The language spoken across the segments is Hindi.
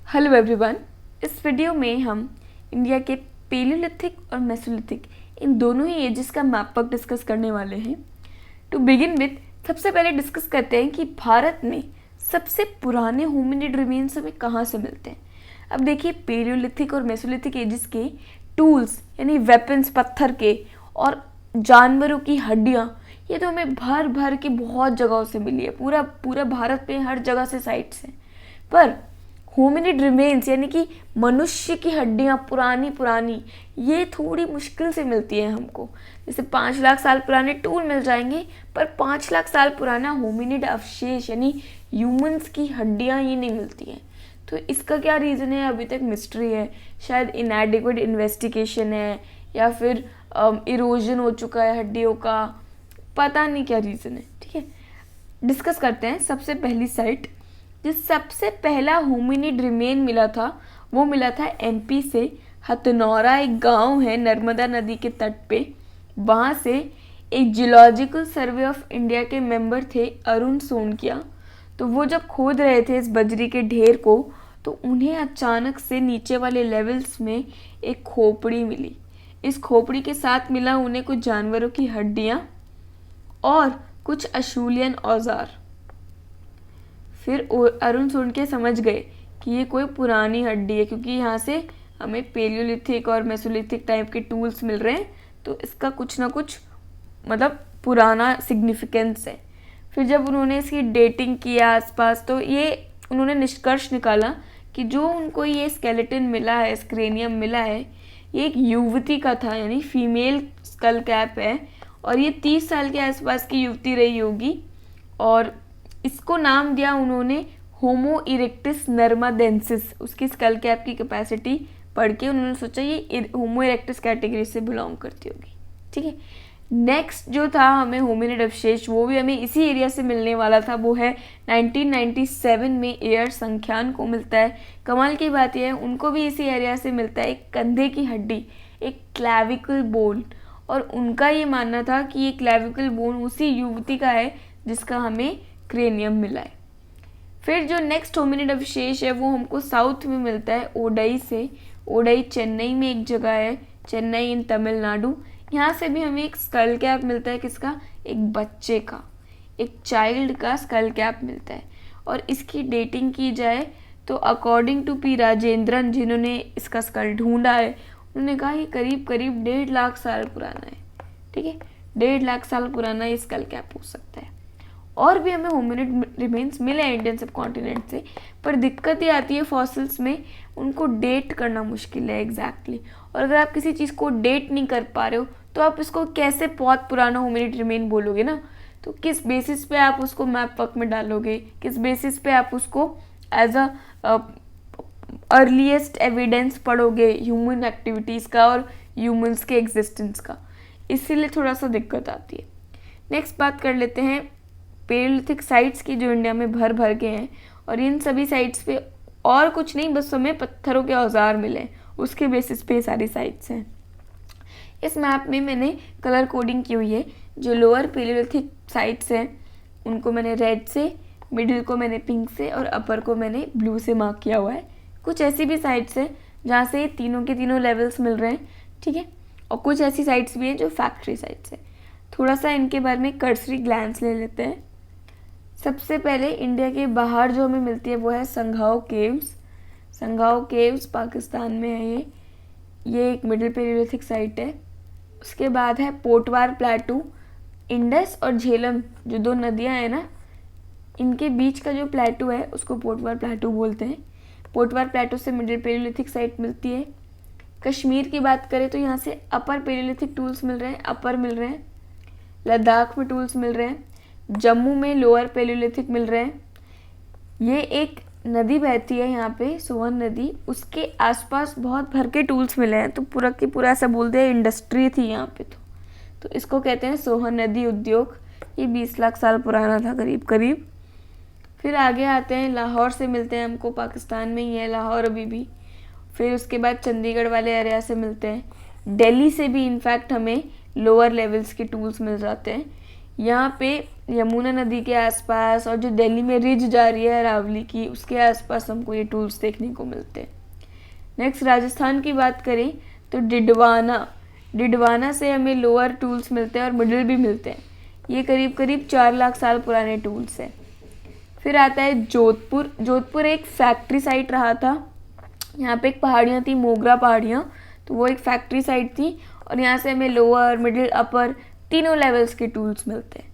Hello everyone. इस वीडियो में हम इंडिया के पेलियोलिथिक और मेसोलिथिक इन दोनों ही एजेस का मैप वर्क डिस्कस करने वाले हैं। टू बिगिन विथ सबसे पहले डिस्कस करते हैं कि भारत में सबसे पुराने होमिनिड रिमेन्स हमें कहाँ से मिलते हैं। अब देखिए, पेलियोलिथिक और मेसोलिथिक एजेस के टूल्स यानी वेपन्स पत्थर के और जानवरों की हड्डियाँ ये तो हमें भर भर के बहुत जगहों से मिली है। पूरा पूरा भारत में हर जगह से साइट्स हैं। पर होमिनिड रिमेन्स यानी कि मनुष्य की हड्डियाँ पुरानी पुरानी ये थोड़ी मुश्किल से मिलती है हमको। जैसे 5 लाख साल पुराने टूल मिल जाएंगे, पर 5 लाख साल पुराना होमिनिड अवशेष यानी ह्यूमंस की हड्डियाँ ये नहीं मिलती हैं। तो इसका क्या रीज़न है, अभी तक मिस्ट्री है। शायद इनएडिक्वेट इन्वेस्टिगेशन है या फिर इरोजन हो चुका है हड्डियों का, पता नहीं क्या रीज़न है। ठीक है, डिस्कस करते हैं। सबसे पहली साइट जिस सबसे पहला होमिनिड रिमेन मिला था वो मिला था एमपी से। हथनौरा एक गांव है नर्मदा नदी के तट पे। वहाँ से एक जियोलॉजिकल सर्वे ऑफ इंडिया के मेंबर थे अरुण सोनकिया। तो वो जब खोद रहे थे इस बजरी के ढेर को तो उन्हें अचानक से नीचे वाले लेवल्स में एक खोपड़ी मिली। इस खोपड़ी के साथ मिला उन्हें कुछ जानवरों की हड्डियाँ और कुछ अशूलियन औजार। फिर अरुण सोनकिया समझ गए कि ये कोई पुरानी हड्डी है, क्योंकि यहाँ से हमें पेलियोलिथिक और मेसोलिथिक टाइप के टूल्स मिल रहे हैं, तो इसका कुछ ना कुछ मतलब पुराना सिग्निफिकेंस है। फिर जब उन्होंने इसकी डेटिंग किया आसपास, तो ये उन्होंने निष्कर्ष निकाला कि जो उनको ये स्केलेटन मिला है, स्क्रेनियम मिला है, ये एक युवती का था, यानी फीमेल स्कल कैप है। और ये 30 साल के आसपास की युवती रही होगी और इसको नाम दिया उन्होंने होमो इरेक्टिस नर्मादेंसिस। उसकी स्कल कैप की कैपेसिटी पढ़ के उन्होंने सोचा ये होमो इरेक्टिस कैटेगरी से बिलोंग करती होगी। ठीक है, नेक्स्ट जो था हमें होमिनिड अवशेष, वो भी हमें इसी एरिया से मिलने वाला था। वो है 1997 में एयर संख्यान को मिलता है। कमाल की बात यह है उनको भी इसी एरिया से मिलता है एक कंधे की हड्डी, एक क्लैविकल बोन। और उनका ये मानना था कि ये क्लैविकल बोन उसी युवती का है जिसका हमें क्रेनियम मिला है। फिर जो नेक्स्ट होमिनिड अवशेष है वो हमको साउथ में मिलता है ओडई से। ओडई चेन्नई में एक जगह है, चेन्नई इन तमिलनाडु। यहाँ से भी हमें एक स्कल कैप मिलता है। किसका? एक बच्चे का, एक चाइल्ड का स्कल कैप मिलता है। और इसकी डेटिंग की जाए तो अकॉर्डिंग टू पी राजेंद्रन, जिन्होंने इसका स्कल ढूंढा है, उन्होंने कहा ये करीब करीब 1.5 लाख साल पुराना है। ठीक है, 1.5 लाख साल पुराना ये स्कल कैप हो सकता है। और भी हमें होमिनिड रिमेन्स मिले हैं इंडियन सब कॉन्टिनेंट से, पर दिक्कत ये आती है फॉसिल्स में उनको डेट करना मुश्किल है एग्जैक्टली। और अगर आप किसी चीज़ को डेट नहीं कर पा रहे हो तो आप इसको कैसे बहुत पुराना होमिनिड रिमेन बोलोगे ना। तो किस बेसिस पे आप उसको मैप वर्क में डालोगे, किस बेसिस पे आप उसको एज अ अर्लीस्ट एविडेंस पढ़ोगे ह्यूमन एक्टिविटीज़ का और ह्यूमंस के एग्जिस्टेंस का। इसीलिए थोड़ा सा दिक्कत आती है। नेक्स्ट बात कर लेते हैं पेलियोलिथिक साइट्स की जो इंडिया में भर भर के हैं। और इन सभी साइट्स पे और कुछ नहीं, बस हमें पत्थरों के औजार मिले, उसके बेसिस पे सारी साइट्स हैं। इस मैप में मैंने कलर कोडिंग की हुई है। जो लोअर पेलियोलिथिक साइट्स हैं उनको मैंने रेड से, मिडिल को मैंने पिंक से और अपर को मैंने ब्लू से मार्क किया हुआ है। कुछ ऐसी भी साइट्स हैं जहाँ से तीनों के तीनों लेवल्स मिल रहे हैं। ठीक है, और कुछ ऐसी साइट्स भी हैं जो फैक्ट्री साइट्स हैं। थोड़ा सा इनके बारे में कर्सरी ग्लैंस ले लेते हैं। सबसे पहले इंडिया के बाहर जो हमें मिलती है वो है संघाओ केव्स। संघाओ केव्स पाकिस्तान में है। ये एक मिडिल पेलियोलिथिक साइट है। उसके बाद है पोटवार प्लेटू। इंडस और झेलम जो दो नदियां हैं ना, इनके बीच का जो प्लेटू है उसको पोटवार प्लेटू बोलते हैं। पोटवार प्लेटू से मिडिल पेलियोलिथिक साइट मिलती है। कश्मीर की बात करें तो यहाँ से अपर पेलियोलिथिक टूल्स मिल रहे हैं, अपर मिल रहे हैं। लद्दाख में टूल्स मिल रहे हैं। जम्मू में लोअर पेलियोलिथिक मिल रहे हैं। ये एक नदी बहती है यहाँ पे, सोहन नदी, उसके आसपास बहुत भर के टूल्स मिले हैं। तो पूरा की पूरा ऐसा बोलते हैं इंडस्ट्री थी यहाँ पे। तो इसको कहते हैं सोहन नदी उद्योग। ये 20 लाख साल पुराना था करीब करीब। फिर आगे आते हैं, लाहौर से मिलते हैं हमको, पाकिस्तान में ही है लाहौर अभी भी। फिर उसके बाद चंडीगढ़ वाले एरिया से मिलते हैं। दिल्ली से भी इनफैक्ट हमें लोअर लेवल्स के टूल्स मिल जाते हैं। यहाँ पे यमुना नदी के आसपास और जो दिल्ली में रिज जा रही है अरावली की, उसके आसपास हमको ये टूल्स देखने को मिलते हैं। नेक्स्ट राजस्थान की बात करें तो डिडवाना से हमें लोअर टूल्स मिलते हैं और मिडिल भी मिलते हैं। ये करीब करीब 4 लाख साल पुराने टूल्स हैं। फिर आता है जोधपुर एक फैक्ट्री साइट रहा था। यहाँ पे एक पहाड़ियाँ थी, मोगरा पहाड़ियाँ, तो वो एक फैक्ट्री साइट थी और यहाँ से हमें लोअर, मिडिल, अपर तीनों लेवल्स के टूल्स मिलते हैं।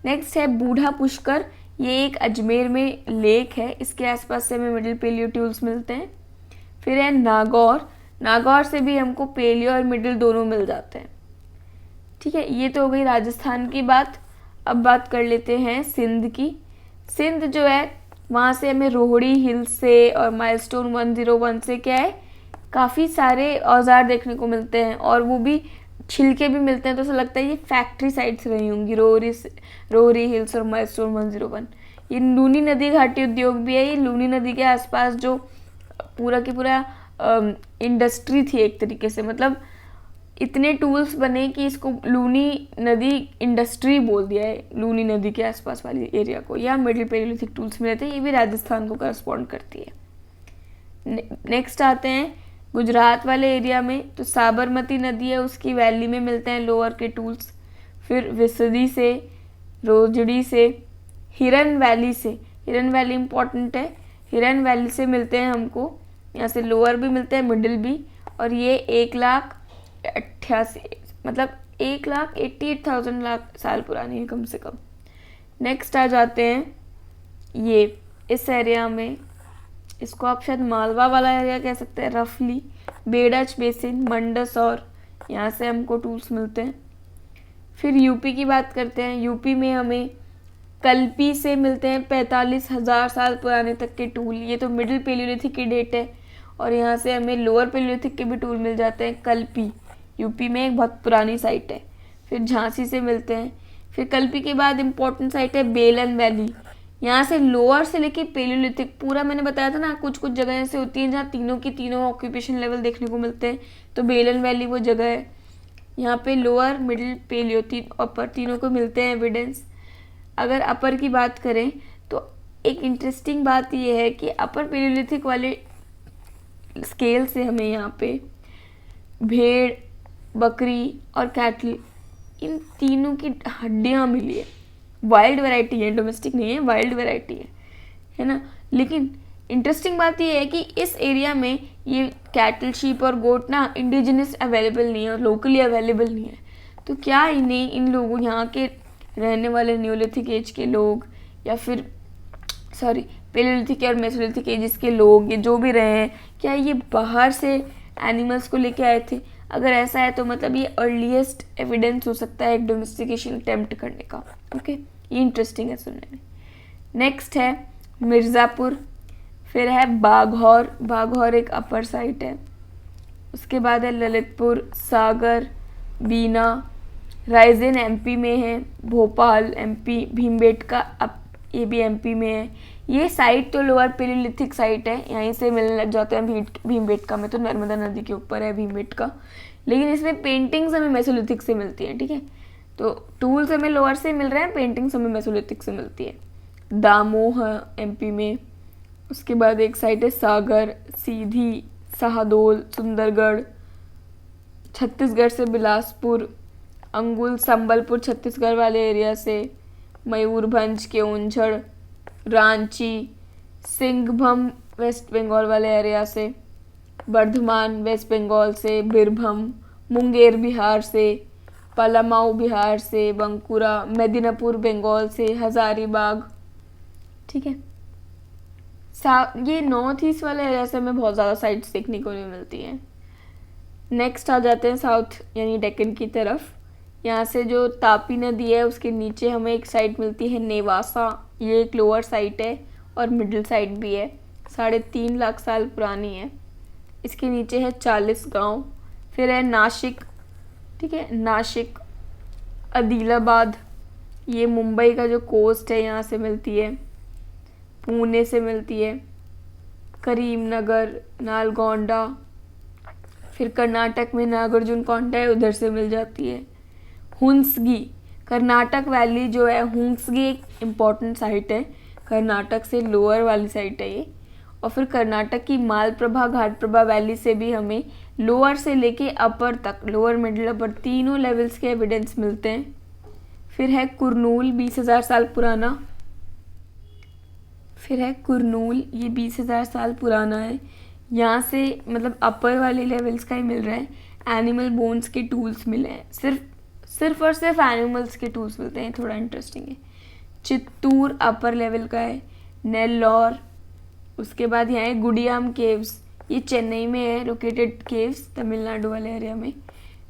नेक्स्ट है बूढ़ा पुष्कर, ये एक अजमेर में लेक है, इसके आसपास से हमें मिडिल पेलियो टूल्स मिलते हैं। फिर है नागौर से भी हमको पेलियो और मिडिल दोनों मिल जाते हैं। ठीक है, ये तो हो गई राजस्थान की बात। अब बात कर लेते हैं सिंध की। सिंध जो है वहाँ से हमें रोहड़ी हिल्स से और माइलस्टोन 101 से क्या है, काफ़ी सारे औजार देखने को मिलते हैं और वो भी छिलके भी मिलते हैं। तो ऐसा लगता है ये फैक्ट्री साइट्स रही होंगी, रोहरी हिल्स और माइलस्टोन 101। ये लूनी नदी घाटी उद्योग भी है। ये लूनी नदी के आसपास जो पूरा की पूरा इंडस्ट्री थी एक तरीके से, मतलब इतने टूल्स बने कि इसको लूनी नदी इंडस्ट्री बोल दिया है, लूनी नदी के आसपास वाली एरिया को। या मिडिल पेलियोलिथिक टूल्स मिले थे, ये भी राजस्थान को करस्पॉन्ड करती है। नेक्स्ट आते हैं गुजरात वाले एरिया में, तो साबरमती नदी है, उसकी वैली में मिलते हैं लोअर के टूल्स। फिर विसदी से, रोजड़ी से, हिरन वैली इम्पॉर्टेंट है, हिरन वैली से मिलते हैं हमको, यहाँ से लोअर भी मिलते हैं, मिडिल भी। और ये 1,88,000 मतलब 1,88,000 साल पुरानी है कम से कम। नेक्स्ट आ जाते हैं ये इस एरिया में, इसको आप शायद मालवा वाला एरिया कह सकते हैं रफली, बेडच बेसिन, मंडसौर, यहाँ से हमको टूल्स मिलते हैं। फिर यूपी की बात करते हैं। यूपी में हमें कल्पी से मिलते हैं 45,000 साल पुराने तक के टूल। ये तो मिडिल पेलियोलिथिक की डेट है। और यहाँ से हमें लोअर पेलियोलिथिक के भी टूल मिल जाते हैं। कल्पी यूपी में एक बहुत पुरानी साइट है। फिर झांसी से मिलते हैं। फिर कल्पी के बाद इम्पोर्टेंट साइट है बेलन वैली। यहाँ से लोअर से लेके पेलियोलिथिक पूरा, मैंने बताया था ना, कुछ कुछ जगह ऐसे होती हैं जहाँ तीनों की तीनों ऑक्यूपेशन लेवल देखने को मिलते हैं, तो बेलन वैली वो जगह है। यहाँ पे लोअर, मिडिल, पेलियो, अपर तीनों को मिलते हैं एविडेंस। अगर अपर की बात करें तो एक इंटरेस्टिंग बात यह है कि अपर पेलियोलिथिक वाले स्केल से हमें यहाँ पे भेड़, बकरी और कैटल, इन तीनों की हड्डियाँ मिली है। वाइल्ड वैरायटी है, डोमेस्टिक नहीं है, वाइल्ड वैरायटी है ना। लेकिन इंटरेस्टिंग बात यह है कि इस एरिया में ये कैटल, शीप और गोट ना इंडिजिनस अवेलेबल नहीं है और लोकली अवेलेबल नहीं है। तो क्या इन्हें, इन लोगों, यहाँ के रहने वाले न्यूलिथिक एज के लोग या फिर पेलियोलिथिक और मेसोलिथिक एजेस के लोग, ये जो भी रहे हैं, क्या ये बाहर से एनिमल्स को लेके आए थे? अगर ऐसा है तो मतलब ये अर्लीस्ट एविडेंस हो सकता है एक डोमेस्टिकेशन अटेम्प्ट करने का। ओके, ये इंटरेस्टिंग है सुनने में। नेक्स्ट है मिर्ज़ापुर, फिर है बाघौर एक अपर साइट है। उसके बाद है ललितपुर, सागर, बीना, रायसेन एमपी में है, भोपाल एमपी, भीमबेटका ये भी एमपी में है। ये साइट तो लोअर पेलियोलिथिक साइट है, यहीं से मिलने लग जाते हैं। भीमबेटका में तो नर्मदा नदी के ऊपर है भीमबेटका, लेकिन इसमें पेंटिंग्स हमें मेसोलिथिक से मिलती है। ठीक है, तो टूल्स हमें लोअर से मिल रहे हैं, पेंटिंग्स हमें मेसोलिथिक से मिलती है। दामोह एमपी में। उसके बाद एक साइट है सागर, सीधी, शाहडोल, सुंदरगढ़, छत्तीसगढ़ से बिलासपुर, अंगुल, संबलपुर छत्तीसगढ़ वाले एरिया से, मयूरभंज, केओंझड़, रांची, सिंघभम वेस्ट बंगाल वाले एरिया से, बर्धमान वेस्ट बंगाल से, बीरभूम, मुंगेर बिहार से, पलामाऊ बिहार से, बंकुरा, मेदिनीपुर बंगाल से, हजारीबाग। ठीक है, ये नॉर्थ ईस्ट वाले एरिया से हमें बहुत ज़्यादा साइट्स देखने को नहीं मिलती हैं। नेक्स्ट आ जाते हैं साउथ यानी डेक्कन की तरफ। यहाँ से जो तापी नदी है उसके नीचे हमें एक साइट मिलती है नेवासा। ये एक लोअर साइट है और मिडिल साइट भी है, 3.5 लाख साल पुरानी है। इसके नीचे है 40 गांव। फिर है नासिक, ठीक है, नासिक, आदिलाबाद, ये मुंबई का जो कोस्ट है यहाँ से मिलती है, पुणे से मिलती है, करीमनगर, नालगोंडा, फिर कर्नाटक में नागार्जुन कोंडा है, उधर से मिल जाती है। हुंसगी कर्नाटक वैली जो है हुंग्सगी एक इम्पॉर्टेंट साइट है, कर्नाटक से लोअर वाली साइट है ये। और फिर कर्नाटक की मालप्रभा घाटप्रभा वैली से भी हमें लोअर से लेके अपर तक, लोअर मिडिल अपर तीनों लेवल्स के एविडेंस मिलते हैं। फिर है कुरनूल 20,000 साल पुराना, फिर है कुरनूल, ये 20,000 साल पुराना है। यहाँ से मतलब अपर वाले लेवल्स का ही मिल रहा है। एनिमल बोन्स के टूल्स मिले हैं, सिर्फ और सिर्फ एनिमल्स के टूल्स मिलते हैं, थोड़ा इंटरेस्टिंग है। चित्तूर अपर लेवल का है। नेल्लौर, उसके बाद यहाँ है गुडियाम केव्स, ये चेन्नई में है लोकेटेड केव्स, तमिलनाडु वाले एरिया में।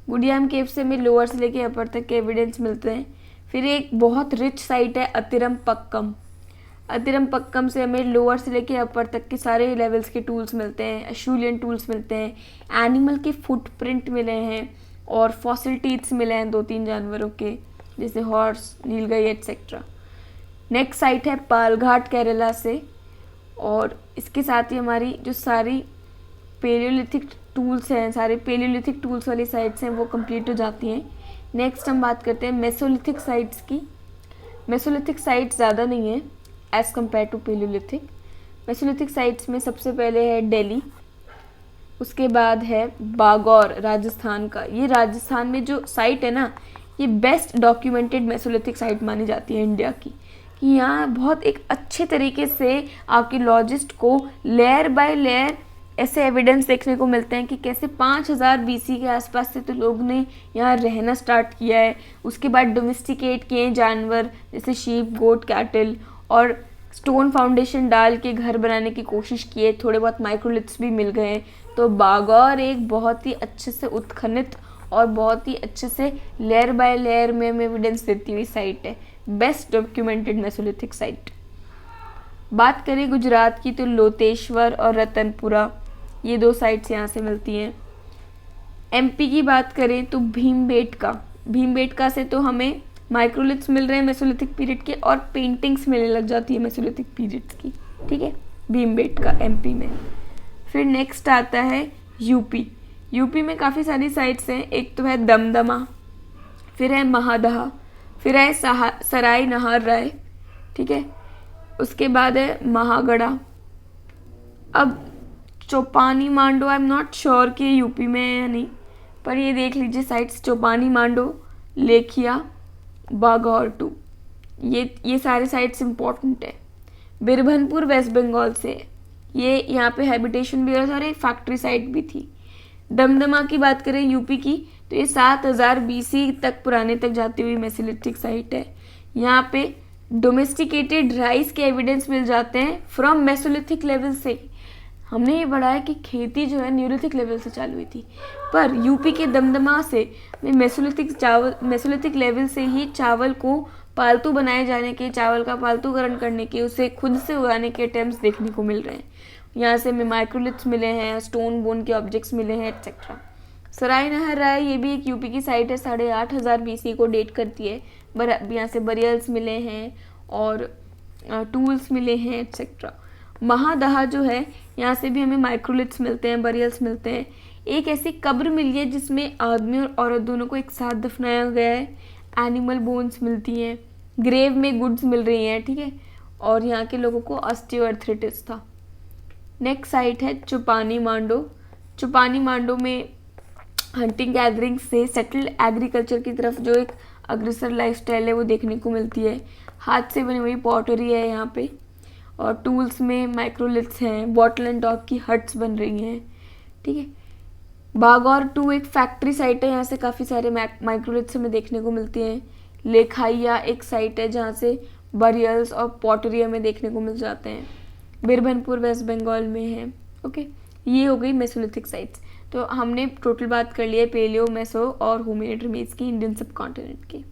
गुडियाम केव्स से हमें लोअर से लेके अपर तक के एविडेंस मिलते हैं। फिर एक बहुत रिच साइट है अतिरम पक्कम, अतिरम पक्कम से हमें लोअर से लेके अपर तक के सारे लेवल्स के टूल्स मिलते हैं, एशूलियन टूल्स मिलते हैं, एनिमल के फुटप्रिंट मिले हैं और फॉसिल टीथ्स मिले हैं 2-3 जानवरों के, जैसे horse, nilgai etcetera. Next site है पालघाट केरला से, और इसके साथ ही हमारी जो सारी पेलियोलिथिक टूल्स हैं, सारे पेलियोलिथिक टूल्स वाली साइट्स हैं वो कंप्लीट हो जाती हैं। नेक्स्ट हम बात करते हैं मेसोलिथिक साइट्स की। मेसोलिथिक साइट्स ज़्यादा नहीं है as compare to palaeolithic. Mesolithic sites में सबसे पहले है दिल्ली, उसके बाद है बागौर राजस्थान का। ये राजस्थान में जो साइट है ना, ये बेस्ट डॉक्यूमेंटेड मेसोलिथिक साइट मानी जाती है इंडिया की, कि यहाँ बहुत एक अच्छे तरीके से आर्कियोलॉजिस्ट को लेयर बाय लेयर ऐसे एविडेंस देखने को मिलते हैं कि कैसे 5000 BC के आसपास से तो लोग ने यहाँ रहना स्टार्ट किया है। उसके बाद डोमेस्टिकेट किए जानवर जैसे शीप, गोट, कैटल, और स्टोन फाउंडेशन डाल के घर बनाने की कोशिश की है। थोड़े बहुत माइक्रोलिथ्स भी मिल गए हैं। तो बागौर एक बहुत ही अच्छे से उत्खनित और बहुत ही अच्छे से लेयर बाय लेयर में हमें एविडेंस देती हुई साइट है, बेस्ट डॉक्यूमेंटेड मेसोलिथिक साइट। बात करें गुजरात की तो लोतेश्वर और रतनपुरा, ये 2 साइट्स यहाँ से मिलती हैं। MP की बात करें तो भीमबेटका से तो हमें माइक्रोलिथ्स मिल रहे हैं मेसोलिथिक पीरियड के, और पेंटिंग्स मिलने लग जाती है मेसोलिथिक पीरियड्स की, ठीक है, भीमबेटका MP में। फिर नेक्स्ट आता है यूपी में काफ़ी सारी साइट्स हैं। एक तो है दमदमा, फिर है महादहा, फिर है सराय नहार राय, ठीक है, उसके बाद है महागढ़ा। अब चौपानी मांडो, आई एम नॉट श्योर कि यूपी में है या नहीं, पर ये देख लीजिए साइट्स, चौपानी मांडो, लेखिया, बागौर 2, ये सारे साइट्स इंपॉर्टेंट है। बिरभनपुर वेस्ट बंगाल से, ये यहाँ पे हैबिटेशन भी और एक फैक्ट्री साइट भी थी। दमदमा की बात करें यूपी की तो ये 7000 BC तक पुराने तक जाती हुई मेसोलिथिक साइट है। यहाँ पे डोमेस्टिकेटेड राइस के एविडेंस मिल जाते हैं फ्रॉम मेसोलिथिक लेवल से। हमने ये पढ़ा है कि खेती जो है न्यूलिथिक लेवल से चालू हुई थी, पर यूपी के दमदमा से मेसोलिथिक लेवल से ही चावल को पालतू बनाए जाने के, चावल का पालतूकरण करने के, उसे खुद से उगाने के अटेम्प्ट्स देखने को मिल रहे हैं। यहाँ से हमें माइक्रोलिथ्स मिले हैं, स्टोन बोन के ऑब्जेक्ट्स मिले हैं एटसेट्रा। सराय नहर राय, ये भी एक यूपी की साइट है, 8500 BC को डेट करती है। यहाँ से बरियल्स मिले हैं और टूल्स मिले हैं एटसेट्रा। महादहा जो है, यहाँ से भी हमें माइक्रोलिथ्स मिलते हैं, बरियल्स मिलते हैं। एक ऐसी कब्र मिली है जिसमें आदमी और औरत दोनों को एक साथ दफनाया गया है। एनिमल बोन्स मिलती हैं, ग्रेव में गुड्स मिल रही हैं, ठीक है, और यहाँ के लोगों को ऑस्टियोआर्थराइटिस था। नेक्स्ट साइट है चुपानी मांडो में हंटिंग गैदरिंग से सेटल्ड एग्रीकल्चर की तरफ जो एक अग्रसर लाइफस्टाइल है वो देखने को मिलती है। हाथ से बनी हुई पॉटरी है यहाँ पे, और टूल्स में माइक्रोलिथ्स हैं, बॉटल एंड डॉग की हट्स बन रही हैं, ठीक है। बागौर 2 एक फैक्ट्री साइट है, यहाँ से काफ़ी सारे माइक्रोलिथ्स हमें देखने को मिलती हैं। लेखाइया एक साइट है जहाँ से बरियल्स और पॉटरी हमें देखने को मिल जाते हैं। बिरभनपुर वेस्ट बंगाल में है, ओके। ये हो गई मेसोलिथिक साइट्स। तो हमने टोटल बात कर ली है पेलियो, मेसो और होमिनिड रिमेन्स की इंडियन सब कॉन्टिनेंट की।